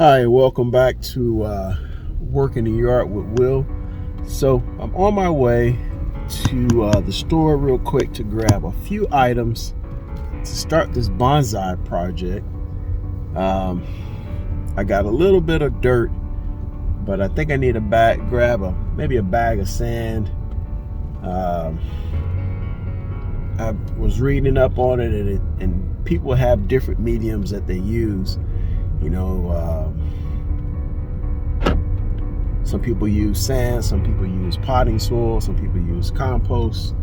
Hi, welcome back to Work in the Yard with Will. So I'm on my way to the store real quick to grab a few items to start this bonsai project. I got a little bit of dirt, but I think I need maybe a bag of sand. I was reading up on it, and people have different mediums that they use. Some people use sand, some people use potting soil, some people use compost,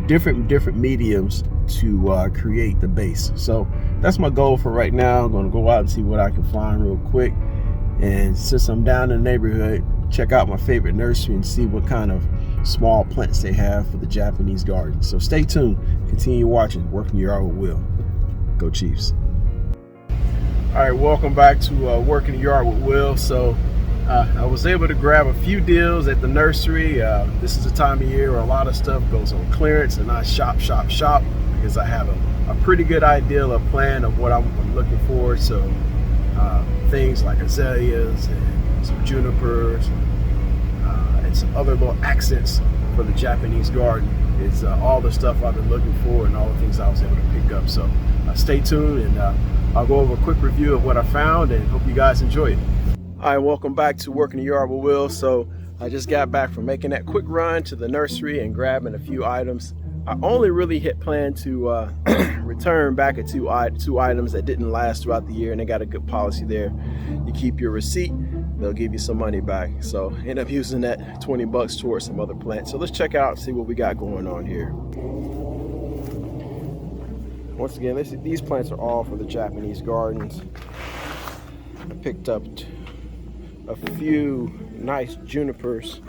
different mediums to create the base. So that's my goal for right now. I'm going to go out and see what I can find real quick. And since I'm down in the neighborhood, check out my favorite nursery and see what kind of small plants they have for the Japanese garden. So stay tuned. Continue watching Working Your Yard with Will. Go Chiefs. All right, welcome back to Working the Yard with Will. So I was able to grab a few deals at the nursery. This is the time of year where a lot of stuff goes on clearance, and I shop because I have a pretty good idea, a plan of what I'm looking for. So things like azaleas and some junipers and some other little accents for the Japanese garden. It's all the stuff I've been looking for and all the things I was able to pick up. So stay tuned, and I'll go over a quick review of what I found and hope you guys enjoy it. All right, welcome back to Working the Yard with Will. So I just got back from making that quick run to the nursery and grabbing a few items. I only really had planned to return back at two items that didn't last throughout the year, and they got a good policy there. You keep your receipt, they'll give you some money back. So I ended up using that $20 towards some other plants. So let's check out and see what we got going on here. Once again, these plants are all for the Japanese gardens. I picked up a few nice junipers,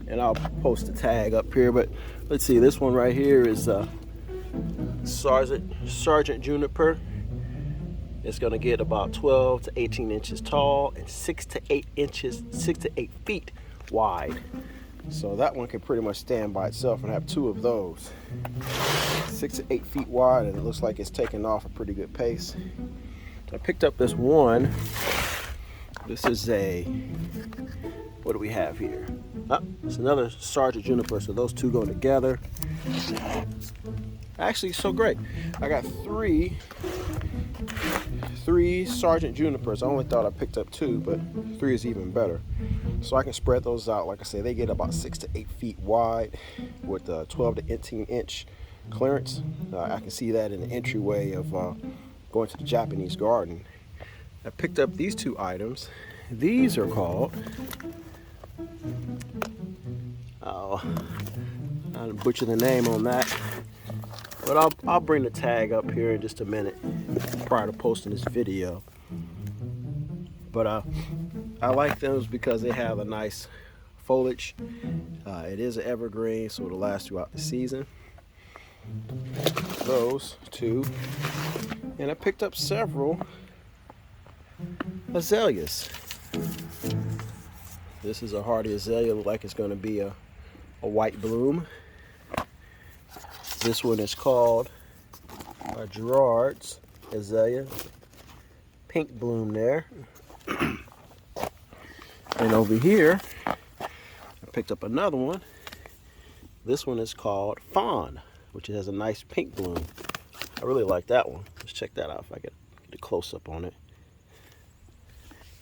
and I'll post a tag up here. But let's see, this one right here is Sergeant Juniper. It's gonna get about 12 to 18 inches tall and 6 to 8 feet wide. So that one can pretty much stand by itself and have two of those. 6 to 8 feet wide, and it looks like it's taking off a pretty good pace. I picked up this one. This is what do we have here? It's another Sergeant Juniper, so those two go together. Actually, so great. I got three Sergeant Junipers. I only thought I picked up two, but three is even better. So I can spread those out. Like I say, they get about 6 to 8 feet wide with 12 to 18 inch clearance. I can see that in the entryway of going to the Japanese garden. I picked up these two items. These are called, I'll butcher the name on that, but I'll bring the tag up here in just a minute prior to posting this video. But I like those because they have a nice foliage. It is an evergreen, so it'll last throughout the season. Those two. And I picked up several azaleas. This is a hardy azalea, look like it's going to be a white bloom. This one is called Gerard's azalea, pink bloom there. And over here, I picked up another one. This one is called Fawn, which has a nice pink bloom. I really like that one. Let's check that out if I get a close up on it.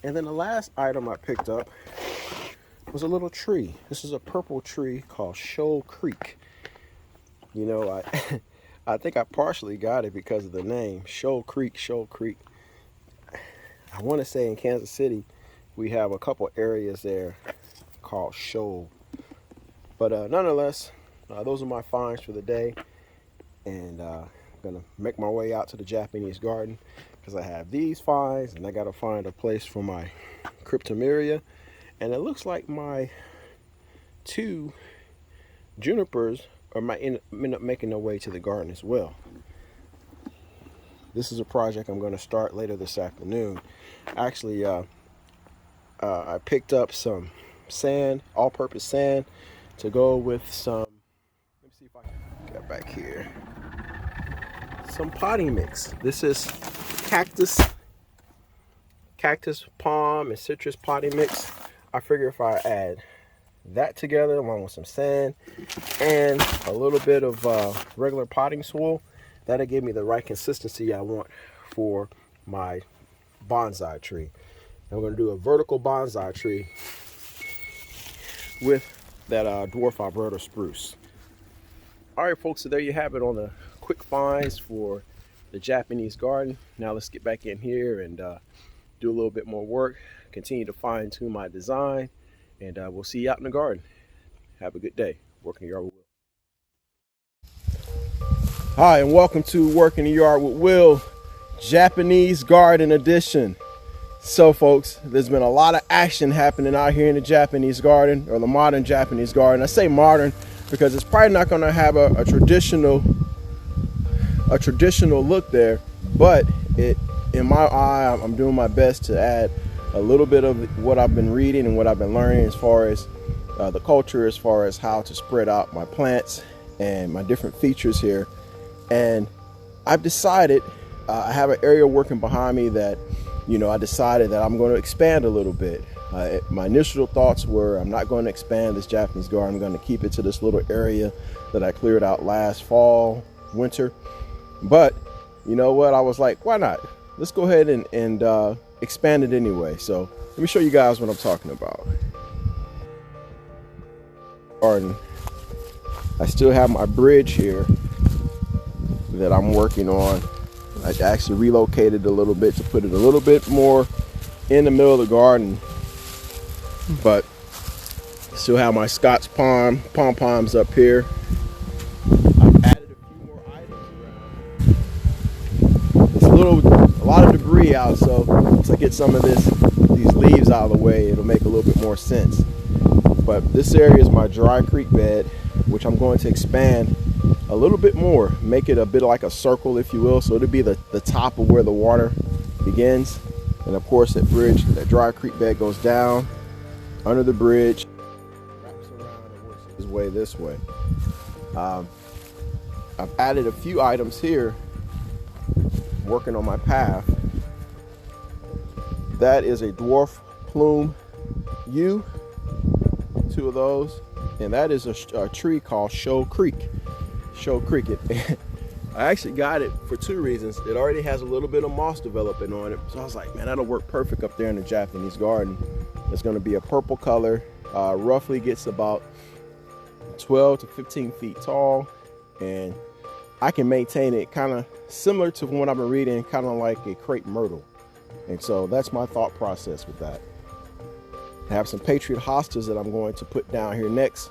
And then the last item I picked up was a little tree. This is a purple tree called Shoal Creek. You know, I think I partially got it because of the name, Shoal Creek. I want to say in Kansas City we have a couple areas there called shoal. But nonetheless, those are my finds for the day. And I'm gonna make my way out to the Japanese garden because I have these finds, and I gotta find a place for my cryptomeria. And it looks like my two junipers might end up making their way to the garden as well. This is a project I'm going to start later this afternoon. Actually, I picked up some sand, all-purpose sand, to go with some, let me see if I can get back here, some potting mix. This is cactus palm and citrus potting mix. I figure if I add that together along with some sand and a little bit of regular potting soil, that'll give me the right consistency I want for my bonsai tree. And we're going to do a vertical bonsai tree with that dwarf Alberta spruce. All right, folks, so there you have it on the quick finds for the Japanese garden. Now let's get back in here and do a little bit more work, continue to fine tune my design, and we'll see you out in the garden. Have a good day. Working the Yard with Will. Hi, and welcome to Working the Yard with Will, Japanese Garden Edition. So folks, there's been a lot of action happening out here in the Japanese garden, or the modern Japanese garden. I say modern because it's probably not going to have a traditional look there, but in my eye, I'm doing my best to add a little bit of what I've been reading and what I've been learning as far as the culture, as far as how to spread out my plants and my different features here. And I've decided, I have an area working behind me that, I decided that I'm going to expand a little bit. My initial thoughts were I'm not going to expand this Japanese garden. I'm going to keep it to this little area that I cleared out last fall, winter. But you know what? I was like, why not? Let's go ahead and expand it anyway. So let me show you guys what I'm talking about. Garden. I still have my bridge here that I'm working on. I actually relocated a little bit to put it a little bit more in the middle of the garden, but still have my Scots pom-poms up here. I've added a few more items around. It's a lot of debris out, so once I get some of these leaves out of the way, it'll make a little bit more sense. But this area is my dry creek bed, which I'm going to expand a little bit more, make it a bit like a circle, if you will. So it'll be the top of where the water begins. And of course that bridge, that dry creek bed goes down under the bridge, wraps around and works its way this way. I've added a few items here, working on my path. That is a dwarf plume yew, 2 of those. And that is a tree called Show Cricket. I actually got it for 2 reasons. It already has a little bit of moss developing on it, so I was like, man, that'll work perfect up there in the Japanese garden. It's going to be a purple color, roughly gets about 12 to 15 feet tall, and I can maintain it kind of similar to what I've been reading, kind of like a crepe myrtle. And so that's my thought process with that. I have some Patriot hostas that I'm going to put down here next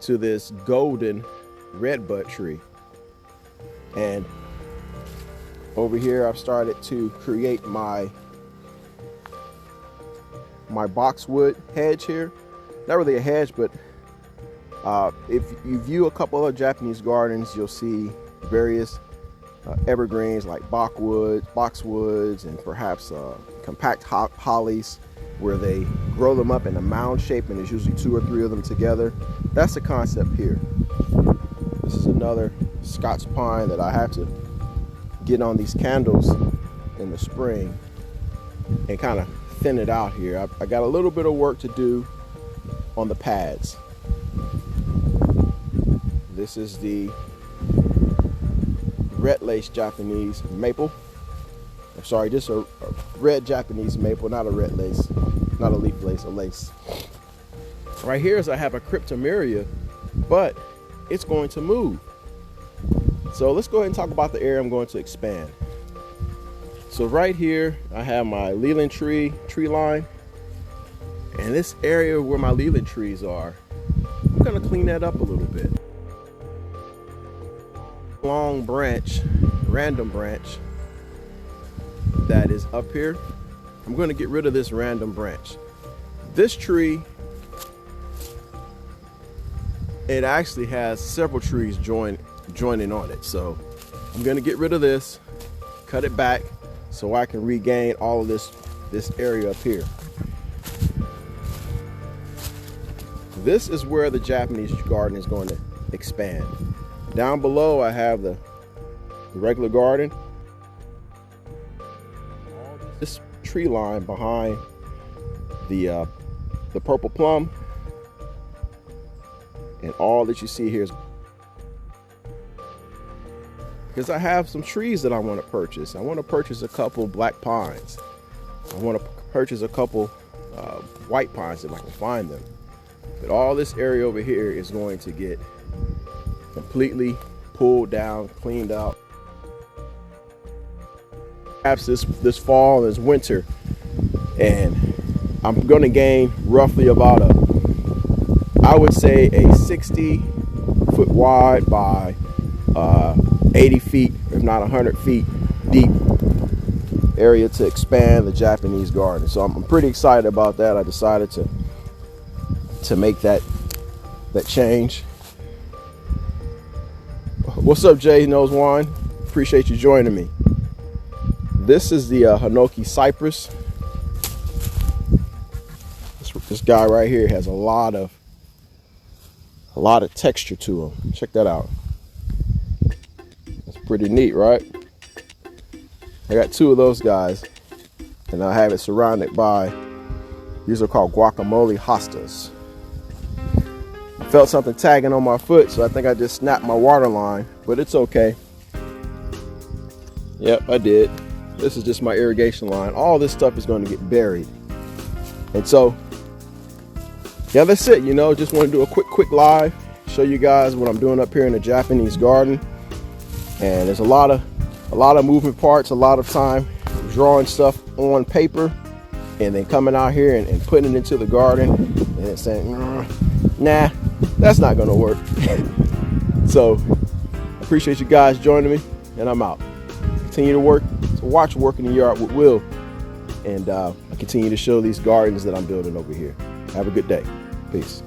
to this golden redbud tree. And over here I've started to create my boxwood hedge here. Not really a hedge, but if you view a couple of Japanese gardens, you'll see various evergreens like boxwoods, and perhaps compact hollies, where they grow them up in a mound shape, and there's usually 2 or 3 of them together. That's the concept here. This is another Scots pine that I have to get on these candles in the spring and kind of thin it out here. I got a little bit of work to do on the pads. This is the red lace Japanese maple. I'm sorry, just a red Japanese maple, not a red lace, not a leaf lace, a lace. Right here is I have a cryptomeria, but it's going to move. So let's go ahead and talk about the area I'm going to expand. So right here I have my Leland tree line, and this area where my Leland trees are, I'm going to clean that up a little bit. Long branch, random branch that is up here, I'm going to get rid of this random branch. This tree, it actually has several trees joining on it, so I'm going to get rid of this, cut it back so I can regain all of this area up here. This is where the Japanese garden is going to expand. Down below I have the regular garden. tree line behind the purple plum, and all that you see here is because I have some trees that I want to purchase. I want to purchase a couple black pines. I want to purchase a couple white pines if I can find them. But all this area over here is going to get completely pulled down, cleaned out. Perhaps this fall and this winter, and I'm going to gain roughly about I would say a 60-foot wide by 80 feet, if not 100 feet deep area to expand the Japanese garden. So I'm pretty excited about that. I decided to make that change. What's up, Jay Knows Wine? Appreciate you joining me. This is the Hinoki cypress. This guy right here has a lot of texture to him. Check that out. That's pretty neat, right? I got two of those guys, and I have it surrounded by, these are called guacamole hostas. I felt something tagging on my foot, so I think I just snapped my water line, but it's okay. Yep, I did. This is just my irrigation line. All this stuff is going to get buried. And so, yeah, that's it. You know, just want to do a quick live, show you guys what I'm doing up here in the Japanese garden. And there's a lot of moving parts, a lot of time drawing stuff on paper, and then coming out here and putting it into the garden and saying, nah, that's not gonna work. So I appreciate you guys joining me, and I'm out. Continue to watch work in the yard with Will, and I continue to show these gardens that I'm building over here. Have a good day. Peace.